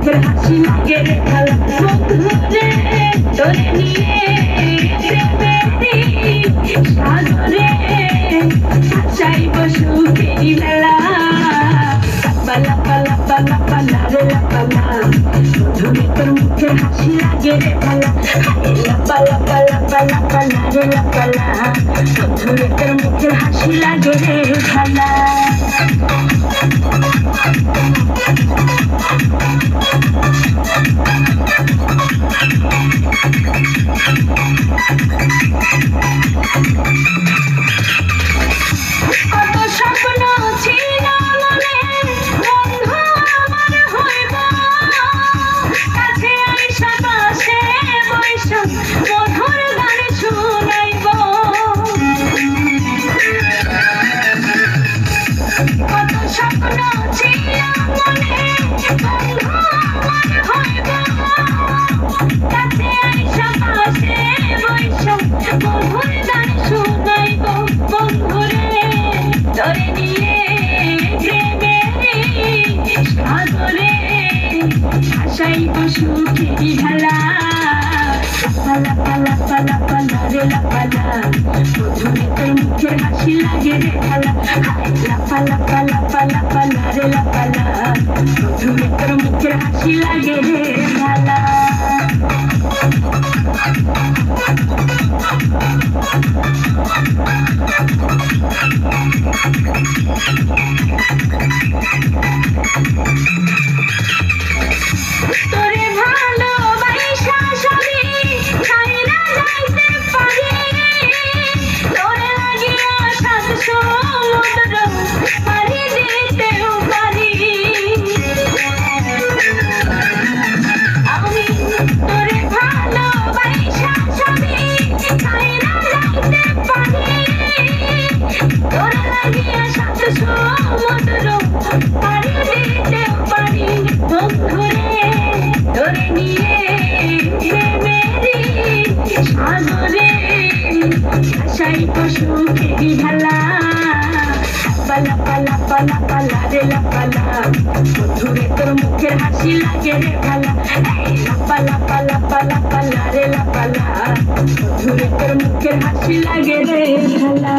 মুখের হাসি লাগে রে ভালা বন্ধুরে তোরে নিয়ে প্রেমেরই সাগরে চাইব সুখেরই মেলা পালা পালা পালা পালা রে পালা বন্ধুরে তোর মুখের হাসি লাগে রে ভালা পালা পালা পালা পালা রে পালা বন্ধুরে তোর মুখের হাসি লাগে রে ভালা কত স্বপ্ন ছিল মনে বন্ধু আমার হইব কাছে আইসা পাশে বইসা মধুর গান শুনাইব কত স্বপ্ন ছিল মনে বন্ধু আমার হইব কাছে আইসা পাশে বইসা মধুর গান শুনাইব বন্ধুরে তোরে নিয়ে প্রেমেরই সাগরে ভাসাইব সুখেরই ভেলা পালা পালা পালা পালা রে পালা বন্ধুরে তোর মুখের হাসি লাগে রে ভালা পালা পালা পালা পালা রে পালা বন্ধুরে তোর মুখের হাসি লাগে রে ভালা তোরে ভালোবাসা সবই ছাইরা যাইতে পারি তোরে লাগিয়া সাত সমুদ্র পাড়ি দিতেও পারি আমি তোরে ভালোবাসা সবই ছাইরা যাইতে পারি তোরে লাগিয়া সাত সমুদ্র পাড়ি দিতেও পারি বন্ধুরে তোরে নিয়ে প্রেমেরই সাগরে ভাসাইব সুখেরই ভেলা পালা পালা পালা পালা রে পালা বন্ধুরে তোর মুখের হাসি লাগে রে ভালা পালা পালা পালা পালা রে পালা বন্ধুরে তোর মুখের হাসি লাগে রে ভালা।